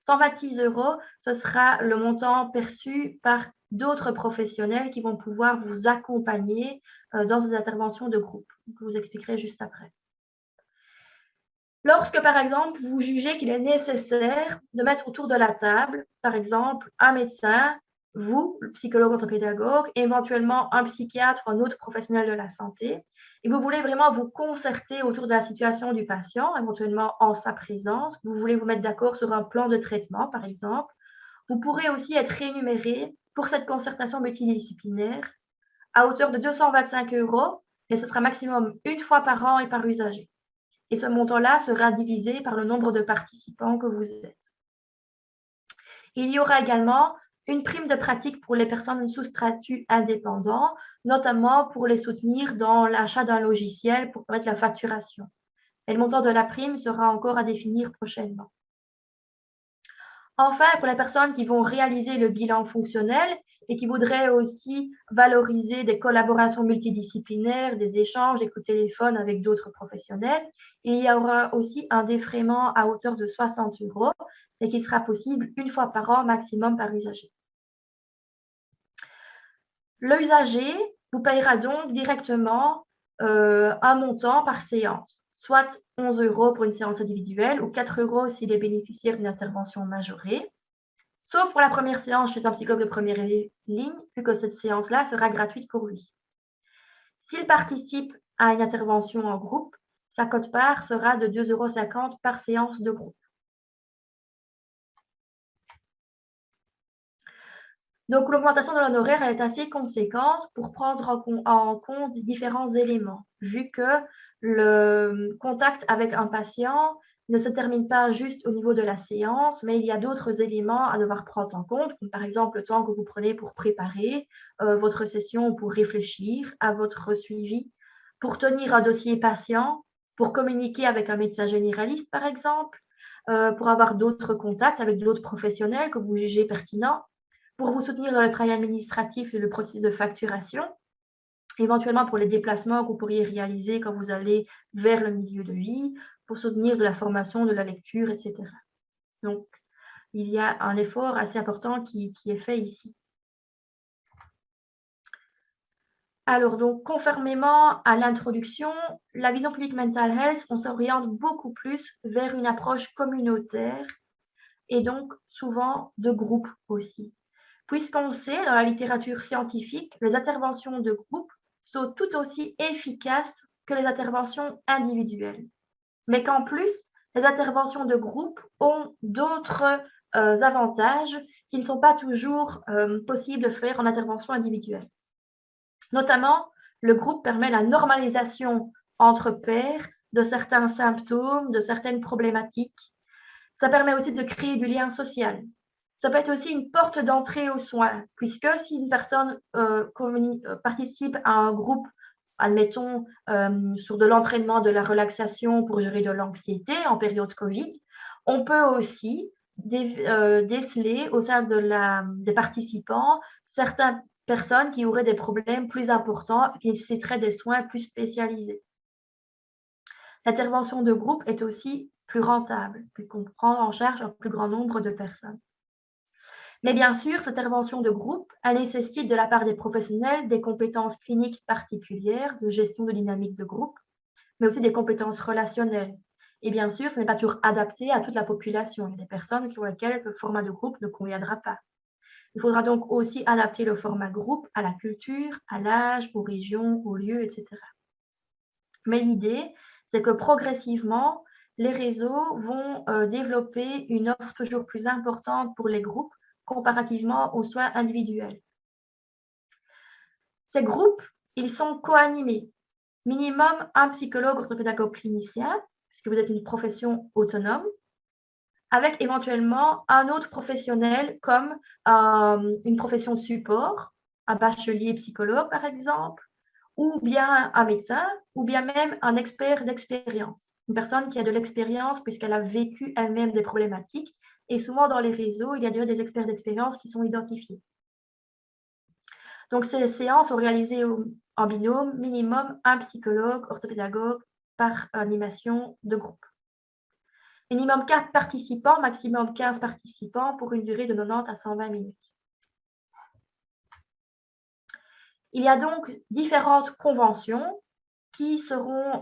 126 €, ce sera le montant perçu par d'autres professionnels qui vont pouvoir vous accompagner dans ces interventions de groupe. Je vous expliquerai juste après. Lorsque, par exemple, vous jugez qu'il est nécessaire de mettre autour de la table, par exemple, un médecin, vous, le psychologue orthopédagogue, éventuellement un psychiatre ou un autre professionnel de la santé, et vous voulez vraiment vous concerter autour de la situation du patient, éventuellement en sa présence, vous voulez vous mettre d'accord sur un plan de traitement, par exemple, vous pourrez aussi être rémunéré pour cette concertation multidisciplinaire à hauteur de 225 €, mais ce sera maximum une fois par an et par usager. Et ce montant-là sera divisé par le nombre de participants que vous êtes. Il y aura également une prime de pratique pour les personnes sous statut indépendant, notamment pour les soutenir dans l'achat d'un logiciel pour permettre la facturation. Et le montant de la prime sera encore à définir prochainement. Enfin, pour les personnes qui vont réaliser le bilan fonctionnel et qui voudraient aussi valoriser des collaborations multidisciplinaires, des échanges, des coups de téléphone avec d'autres professionnels, il y aura aussi un défraiement à hauteur de 60 € et qui sera possible une fois par an maximum par usager. L'usager vous payera donc directement un montant par séance, soit 11 € pour une séance individuelle ou 4 € s'il est bénéficiaire d'une intervention majorée, sauf pour la première séance chez un psychologue de première ligne, vu que cette séance-là sera gratuite pour lui. S'il participe à une intervention en groupe, sa quote-part sera de 2,50 € par séance de groupe. Donc, l'augmentation de l'honoraire est assez conséquente pour prendre en compte différents éléments, vu que le contact avec un patient ne se termine pas juste au niveau de la séance, mais il y a d'autres éléments à devoir prendre en compte, comme par exemple le temps que vous prenez pour préparer votre session, pour réfléchir à votre suivi, pour tenir un dossier patient, pour communiquer avec un médecin généraliste, par exemple, pour avoir d'autres contacts avec d'autres professionnels que vous jugez pertinents, pour vous soutenir dans le travail administratif et le processus de facturation, éventuellement pour les déplacements que vous pourriez réaliser quand vous allez vers le milieu de vie, pour soutenir de la formation, de la lecture, etc. Donc, il y a un effort assez important qui est fait ici. Alors, donc, conformément à l'introduction, la vision publique Mental Health, on s'oriente beaucoup plus vers une approche communautaire et donc souvent de groupe aussi. Puisqu'on sait dans la littérature scientifique, les interventions de groupe sont tout aussi efficaces que les interventions individuelles. Mais qu'en plus, les interventions de groupe ont d'autres avantages qui ne sont pas toujours possibles de faire en intervention individuelle. Notamment, le groupe permet la normalisation entre pairs de certains symptômes, de certaines problématiques. Ça permet aussi de créer du lien social. Ça peut être aussi une porte d'entrée aux soins, puisque si une personne participe à un groupe, admettons, sur de l'entraînement, de la relaxation pour gérer de l'anxiété en période Covid, on peut aussi déceler au sein des participants certaines personnes qui auraient des problèmes plus importants, qui nécessiteraient des soins plus spécialisés. L'intervention de groupe est aussi plus rentable, puisqu'on prend en charge un plus grand nombre de personnes. Mais bien sûr, cette intervention de groupe, elle nécessite de la part des professionnels des compétences cliniques particulières de gestion de dynamique de groupe, mais aussi des compétences relationnelles. Et bien sûr, ce n'est pas toujours adapté à toute la population. Il y a des personnes pour lesquelles le format de groupe ne conviendra pas. Il faudra donc aussi adapter le format groupe à la culture, à l'âge, aux régions, aux lieux, etc. Mais l'idée, c'est que progressivement, les réseaux vont développer une offre toujours plus importante pour les groupes comparativement aux soins individuels. Ces groupes, ils sont co-animés. Minimum un psychologue orthopédagogue clinicien, puisque vous êtes une profession autonome, avec éventuellement un autre professionnel comme une profession de support, un bachelier psychologue par exemple, ou bien un médecin, ou bien même un expert d'expérience, une personne qui a de l'expérience puisqu'elle a vécu elle-même des problématiques. Et souvent dans les réseaux, il y a déjà des experts d'expérience qui sont identifiés. Donc ces séances sont réalisées en binôme, minimum un psychologue, orthopédagogue par animation de groupe. Minimum 4 participants, maximum 15 participants pour une durée de 90 à 120 minutes. Il y a donc différentes conventions qui seront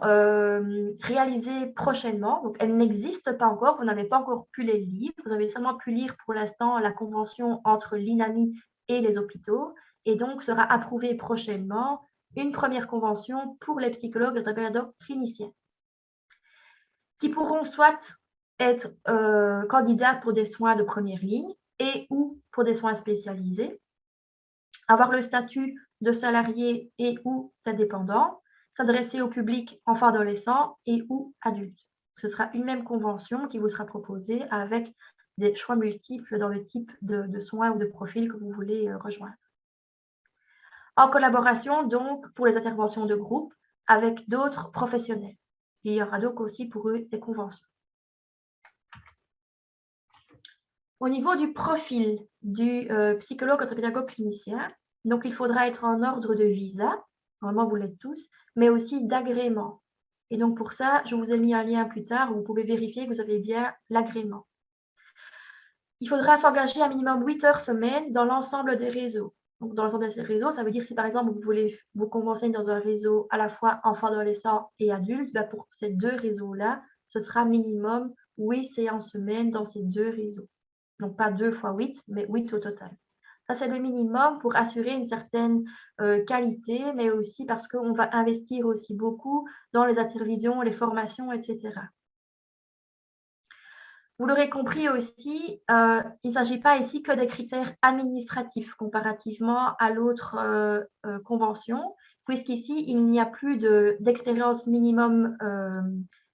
réalisées prochainement. Donc, elles n'existent pas encore, vous n'avez pas encore pu les lire. Vous avez seulement pu lire pour l'instant la convention entre l'INAMI et les hôpitaux. Et donc, sera approuvée prochainement une première convention pour les psychologues et orthopédagogues cliniciens qui pourront soit être candidats pour des soins de première ligne et ou pour des soins spécialisés, avoir le statut de salarié et ou d'indépendant, s'adresser au public enfant-adolescent et ou adulte. Ce sera une même convention qui vous sera proposée avec des choix multiples dans le type de soins ou de profil que vous voulez rejoindre. En collaboration donc pour les interventions de groupe avec d'autres professionnels. Il y aura donc aussi pour eux des conventions. Au niveau du profil du psychologue orthopédagogue clinicien, donc il faudra être en ordre de visa, normalement vous l'êtes tous, mais aussi d'agrément. Et donc pour ça, je vous ai mis un lien plus tard où vous pouvez vérifier que vous avez bien l'agrément. Il faudra s'engager un minimum 8 heures semaine dans l'ensemble des réseaux. Donc dans l'ensemble des réseaux, ça veut dire si par exemple vous voulez vous conventionner dans un réseau à la fois enfants, adolescents et adultes, ben pour ces deux réseaux-là, ce sera minimum 8 séances semaine dans ces deux réseaux. Donc pas 2 fois 8, mais 8 au total. Ça, c'est le minimum pour assurer une certaine qualité, mais aussi parce qu'on va investir aussi beaucoup dans les intervisions, les formations, etc. Vous l'aurez compris aussi, il ne s'agit pas ici que des critères administratifs comparativement à l'autre convention, puisqu'ici, il n'y a plus d'expérience minimum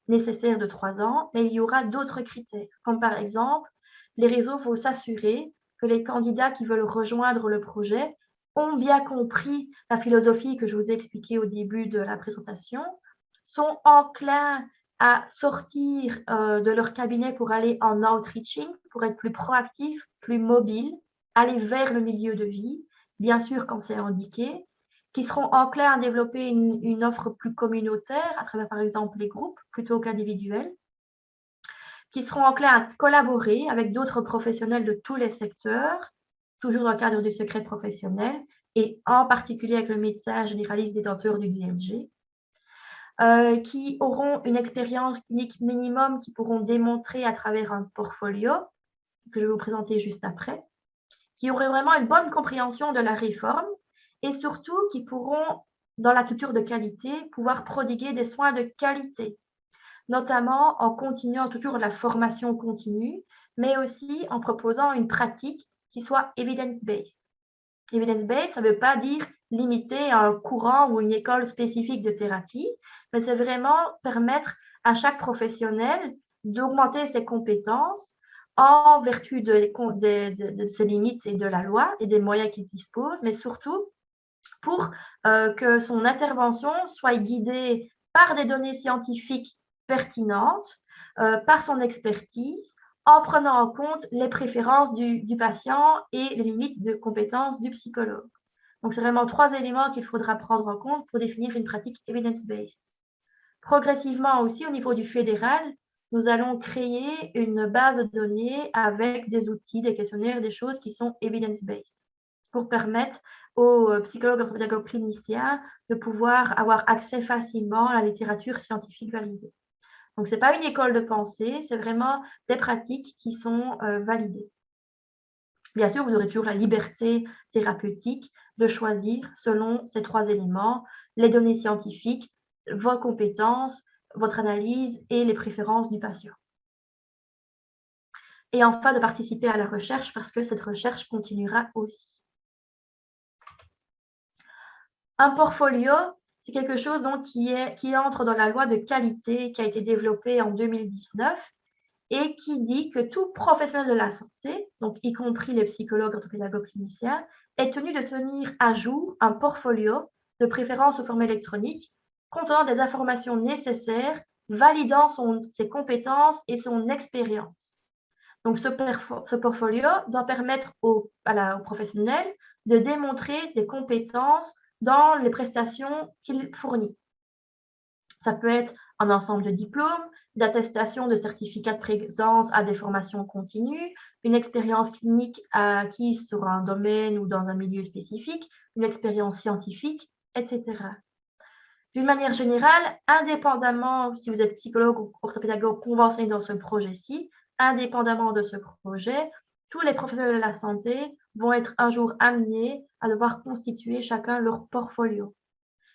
nécessaire de 3 ans, mais il y aura d'autres critères, comme par exemple, les réseaux, il faut s'assurer que les candidats qui veulent rejoindre le projet ont bien compris la philosophie que je vous ai expliquée au début de la présentation, sont enclins à sortir de leur cabinet pour aller en outreaching, pour être plus proactifs, plus mobiles, aller vers le milieu de vie, bien sûr quand c'est indiqué, qui seront enclins à développer une offre plus communautaire à travers par exemple les groupes plutôt qu'individuels, qui seront enclins à collaborer avec d'autres professionnels de tous les secteurs, toujours dans le cadre du secret professionnel, et en particulier avec le médecin généraliste détenteur du DMG, qui auront une expérience clinique minimum, qui pourront démontrer à travers un portfolio, que je vais vous présenter juste après, qui auraient vraiment une bonne compréhension de la réforme et surtout qui pourront, dans la culture de qualité, pouvoir prodiguer des soins de qualité, notamment en continuant toujours la formation continue, mais aussi en proposant une pratique qui soit evidence-based. Evidence-based, ça ne veut pas dire limiter un courant ou une école spécifique de thérapie, mais c'est vraiment permettre à chaque professionnel d'augmenter ses compétences en vertu de ses limites et de la loi et des moyens qu'il dispose, mais surtout pour que son intervention soit guidée par des données scientifiques pertinentes, par son expertise, en prenant en compte les préférences du patient et les limites de compétences du psychologue. Donc, c'est vraiment 3 éléments qu'il faudra prendre en compte pour définir une pratique evidence-based. Progressivement aussi, au niveau du fédéral, nous allons créer une base de données avec des outils, des questionnaires, des choses qui sont evidence-based pour permettre aux psychologues, anthropologues cliniciens de pouvoir avoir accès facilement à la littérature scientifique validée. Donc, ce n'est pas une école de pensée, c'est vraiment des pratiques qui sont validées. Bien sûr, vous aurez toujours la liberté thérapeutique de choisir selon ces 3 éléments, les données scientifiques, vos compétences, votre analyse et les préférences du patient. Et enfin, de participer à la recherche parce que cette recherche continuera aussi. Un portfolio, c'est quelque chose donc qui entre dans la loi de qualité qui a été développée en 2019 et qui dit que tout professionnel de la santé, donc y compris les psychologues, orthopédagogues, cliniciens, est tenu de tenir à jour un portfolio, de préférence sous forme électronique, contenant des informations nécessaires, validant ses compétences et son expérience. Donc, ce portfolio doit permettre aux professionnels de démontrer des compétences dans les prestations qu'il fournit. Ça peut être un ensemble de diplômes, d'attestations, de certificats de présence à des formations continues, une expérience clinique acquise sur un domaine ou dans un milieu spécifique, une expérience scientifique, etc. D'une manière générale, indépendamment si vous êtes psychologue ou orthopédagogue conventionné dans ce projet-ci, indépendamment de ce projet, tous les professionnels de la santé vont être un jour amenés à devoir constituer chacun leur portfolio.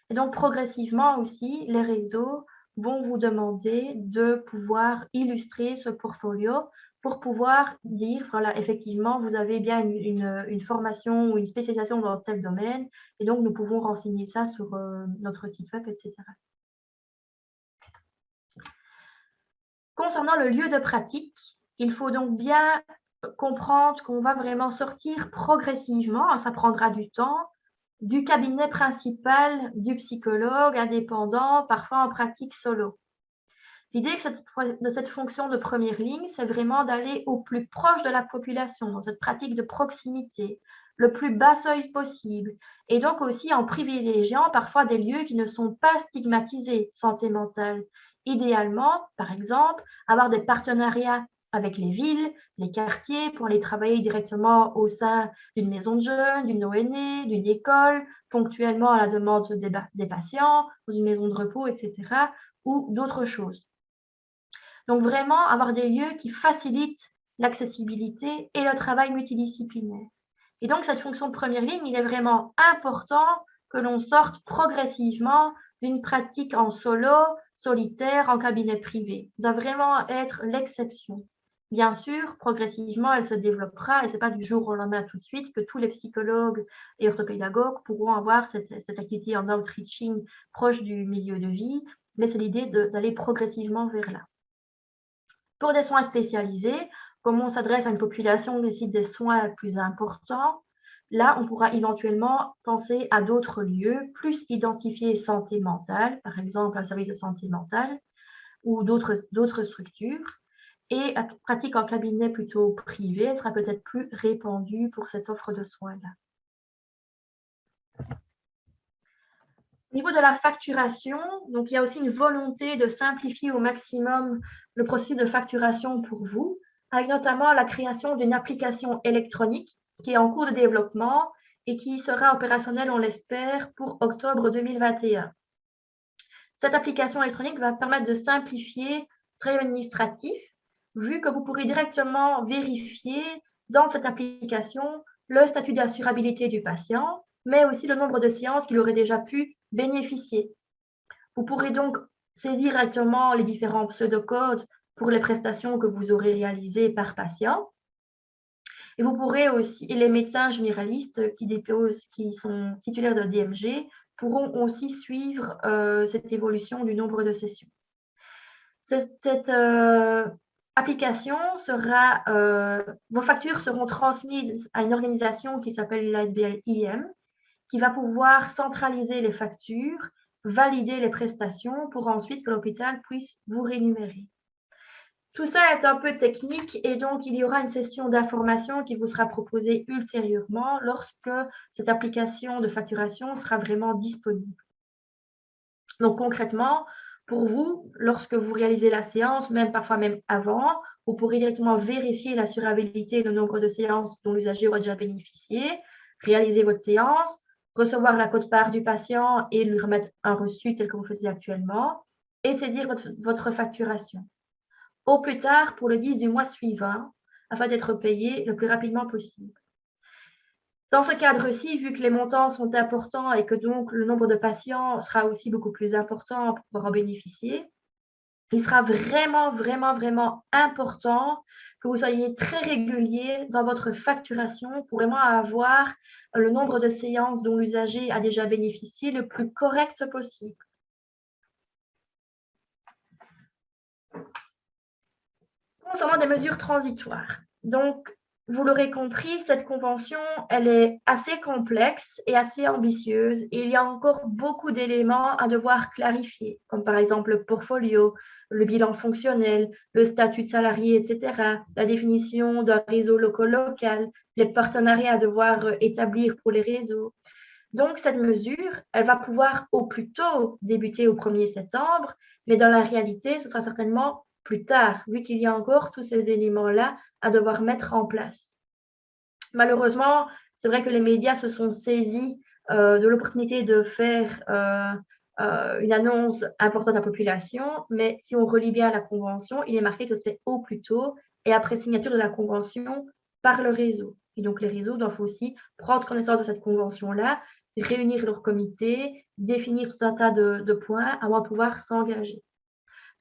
Et donc, progressivement aussi, les réseaux vont vous demander de pouvoir illustrer ce portfolio pour pouvoir dire, voilà, effectivement, vous avez bien une formation ou une spécialisation dans tel domaine, et donc nous pouvons renseigner ça sur notre site web, etc. Concernant le lieu de pratique, il faut donc bien comprendre qu'on va vraiment sortir progressivement, ça prendra du temps, du cabinet principal du psychologue indépendant, parfois en pratique solo. L'idée de cette fonction de première ligne, c'est vraiment d'aller au plus proche de la population, dans cette pratique de proximité, le plus bas seuil possible, et donc aussi en privilégiant parfois des lieux qui ne sont pas stigmatisés santé mentale. Idéalement, par exemple, avoir des partenariats avec les villes, les quartiers, pour aller travailler directement au sein d'une maison de jeunes, d'une ONE, d'une école, ponctuellement à la demande des patients, dans une maison de repos, etc., ou d'autres choses. Donc vraiment avoir des lieux qui facilitent l'accessibilité et le travail multidisciplinaire. Et donc cette fonction de première ligne, il est vraiment important que l'on sorte progressivement d'une pratique en solo, solitaire, en cabinet privé. Ça doit vraiment être l'exception. Bien sûr, progressivement, elle se développera et ce n'est pas du jour au lendemain tout de suite que tous les psychologues et orthopédagogues pourront avoir cette activité en outreaching proche du milieu de vie. mais c'est l'idée d'aller progressivement vers là. Pour des soins spécialisés, comme on s'adresse à une population qui nécessite des soins plus importants, là, on pourra éventuellement penser à d'autres lieux plus identifiés santé mentale, par exemple un service de santé mentale ou d'autres structures. Et la pratique en cabinet plutôt privé sera peut-être plus répandue pour cette offre de soins-là. Au niveau de la facturation, donc il y a aussi une volonté de simplifier au maximum le processus de facturation pour vous, avec notamment la création d'une application électronique qui est en cours de développement et qui sera opérationnelle, on l'espère, pour octobre 2021. Cette application électronique va permettre de simplifier le travail administratif, vu que vous pourrez directement vérifier dans cette application le statut d'assurabilité du patient, mais aussi le nombre de séances qu'il aurait déjà pu bénéficier. Vous pourrez donc saisir directement les différents pseudocodes pour les prestations que vous aurez réalisées par patient. Et vous pourrez aussi, et les médecins généralistes qui sont titulaires de DMG pourront aussi suivre cette évolution du nombre de sessions. Cette application sera, vos factures seront transmises à une organisation qui s'appelle l'ASBL-IM, qui va pouvoir centraliser les factures, valider les prestations pour ensuite que l'hôpital puisse vous rémunérer. Tout ça est un peu technique et donc il y aura une session d'information qui vous sera proposée ultérieurement lorsque cette application de facturation sera vraiment disponible. Donc concrètement, pour vous, lorsque vous réalisez la séance, parfois même avant, vous pourrez directement vérifier l'assurabilité et le nombre de séances dont l'usager aura déjà bénéficié, réaliser votre séance, recevoir la quote-part du patient et lui remettre un reçu tel que vous faisiez actuellement et saisir votre facturation. Au plus tard pour le 10 du mois suivant, afin d'être payé le plus rapidement possible. Dans ce cadre-ci, vu que les montants sont importants et que donc le nombre de patients sera aussi beaucoup plus important pour pouvoir en bénéficier, il sera vraiment, vraiment, vraiment important que vous soyez très régulier dans votre facturation pour vraiment avoir le nombre de séances dont l'usager a déjà bénéficié le plus correct possible. Concernant des mesures transitoires, donc vous l'aurez compris, cette convention, elle est assez complexe et assez ambitieuse et il y a encore beaucoup d'éléments à devoir clarifier, comme par exemple le portfolio, le bilan fonctionnel, le statut de salarié, etc., la définition d'un réseau local, les partenariats à devoir établir pour les réseaux. Donc, cette mesure, elle va pouvoir au plus tôt débuter au 1er septembre, mais dans la réalité, ce sera certainement plus tard, vu qu'il y a encore tous ces éléments-là à devoir mettre en place. Malheureusement, c'est vrai que les médias se sont saisis de l'opportunité de faire une annonce importante à la population, mais si on relie bien la convention, il est marqué que c'est au plus tôt et après signature de la convention par le réseau. Et donc, les réseaux doivent aussi prendre connaissance de cette convention-là, réunir leur comité, définir tout un tas de points avant de pouvoir s'engager.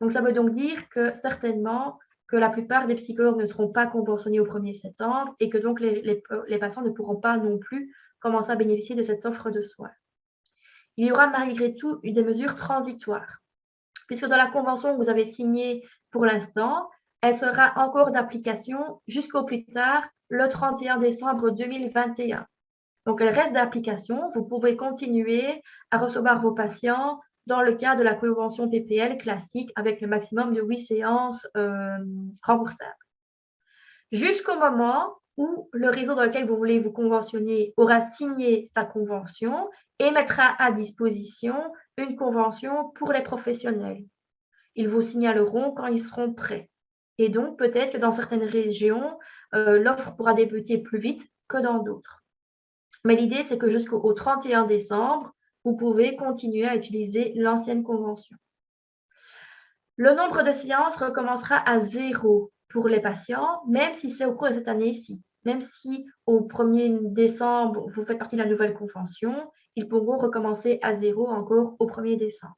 Donc, ça veut donc dire que certainement que la plupart des psychologues ne seront pas conventionnés au 1er septembre et que donc les patients ne pourront pas non plus commencer à bénéficier de cette offre de soins. Il y aura malgré tout des mesures transitoires, puisque dans la convention que vous avez signée pour l'instant, elle sera encore d'application jusqu'au plus tard le 31 décembre 2021. Donc, elle reste d'application. Vous pouvez continuer à recevoir vos patients dans le cadre de la convention PPL classique avec le maximum de 8 séances remboursables. Jusqu'au moment où le réseau dans lequel vous voulez vous conventionner aura signé sa convention et mettra à disposition une convention pour les professionnels. Ils vous signaleront quand ils seront prêts. Et donc, peut-être que dans certaines régions, l'offre pourra débuter plus vite que dans d'autres. Mais l'idée, c'est que jusqu'au 31 décembre, vous pouvez continuer à utiliser l'ancienne convention. Le nombre de séances recommencera à 0 pour les patients, même si c'est au cours de cette année-ci. Même si au 1er décembre, vous faites partie de la nouvelle convention, ils pourront recommencer à 0 encore au 1er décembre.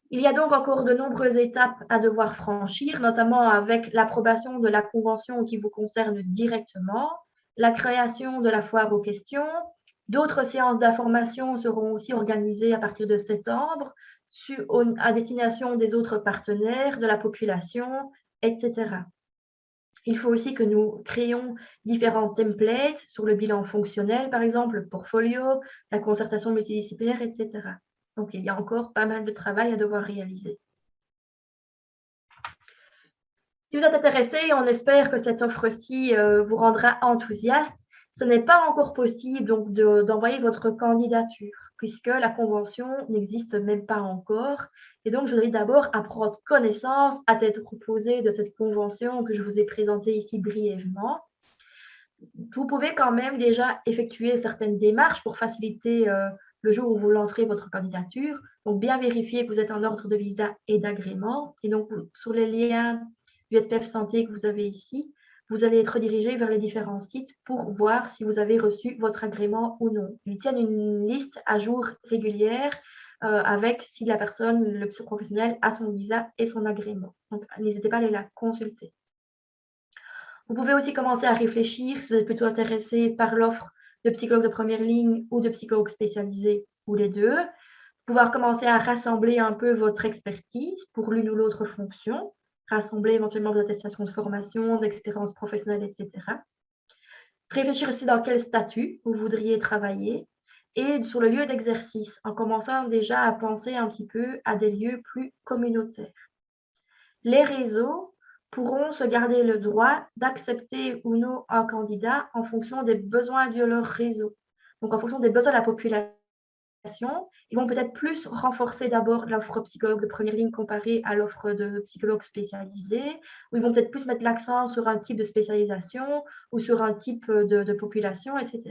Il y a donc encore de nombreuses étapes à devoir franchir, notamment avec l'approbation de la convention qui vous concerne directement, la création de la foire aux questions, D'autres séances d'information seront aussi organisées à partir de septembre à destination des autres partenaires, de la population, etc. Il faut aussi que nous créions différents templates sur le bilan fonctionnel, par exemple, le portfolio, la concertation multidisciplinaire, etc. Donc, il y a encore pas mal de travail à devoir réaliser. Si vous êtes intéressé, on espère que cette offre-ci vous rendra enthousiaste. Ce n'est pas encore possible donc d'envoyer votre candidature puisque la convention n'existe même pas encore. Et donc, je vous invite d'abord à prendre connaissance à tête reposée de cette convention que je vous ai présentée ici brièvement. Vous pouvez quand même déjà effectuer certaines démarches pour faciliter le jour où vous lancerez votre candidature. Donc, bien vérifier que vous êtes en ordre de visa et d'agrément. Et donc, sur les liens du SPF Santé que vous avez ici, vous allez être redirigé vers les différents sites pour voir si vous avez reçu votre agrément ou non. Ils tiennent une liste à jour régulière avec si la personne, le professionnel, a son visa et son agrément. Donc, n'hésitez pas à aller la consulter. Vous pouvez aussi commencer à réfléchir si vous êtes plutôt intéressé par l'offre de psychologue de première ligne ou de psychologue spécialisé ou les deux. Pouvoir commencer à rassembler un peu votre expertise pour l'une ou l'autre fonction, rassembler éventuellement vos attestations de formation, d'expérience professionnelle, etc. Réfléchir aussi dans quel statut vous voudriez travailler et sur le lieu d'exercice, en commençant déjà à penser un petit peu à des lieux plus communautaires. Les réseaux pourront se garder le droit d'accepter ou non un candidat en fonction des besoins de leur réseau. Donc, en fonction des besoins de la population, ils vont peut-être plus renforcer d'abord l'offre psychologue de première ligne comparée à l'offre de psychologue spécialisé, ou ils vont peut-être plus mettre l'accent sur un type de spécialisation ou sur un type de population, etc.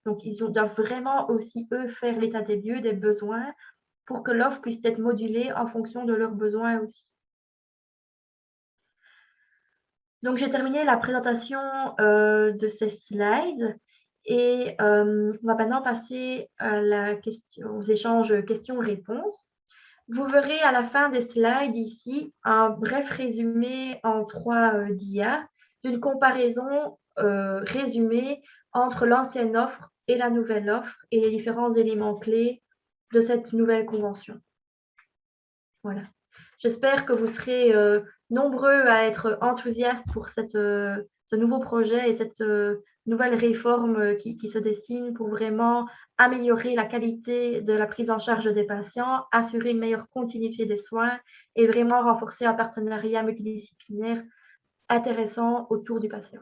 Donc, ils doivent vraiment aussi, eux, faire l'état des lieux, des besoins, pour que l'offre puisse être modulée en fonction de leurs besoins aussi. Donc, j'ai terminé la présentation de ces slides et on va maintenant passer aux échanges questions-réponses. Vous verrez à la fin des slides ici un bref résumé en 3 dias d'une comparaison résumée entre l'ancienne offre et la nouvelle offre et les différents éléments clés de cette nouvelle convention. Voilà. J'espère que vous serez nombreux à être enthousiastes pour ce nouveau projet et cette nouvelle réforme qui se dessine pour vraiment améliorer la qualité de la prise en charge des patients, assurer une meilleure continuité des soins et vraiment renforcer un partenariat multidisciplinaire intéressant autour du patient.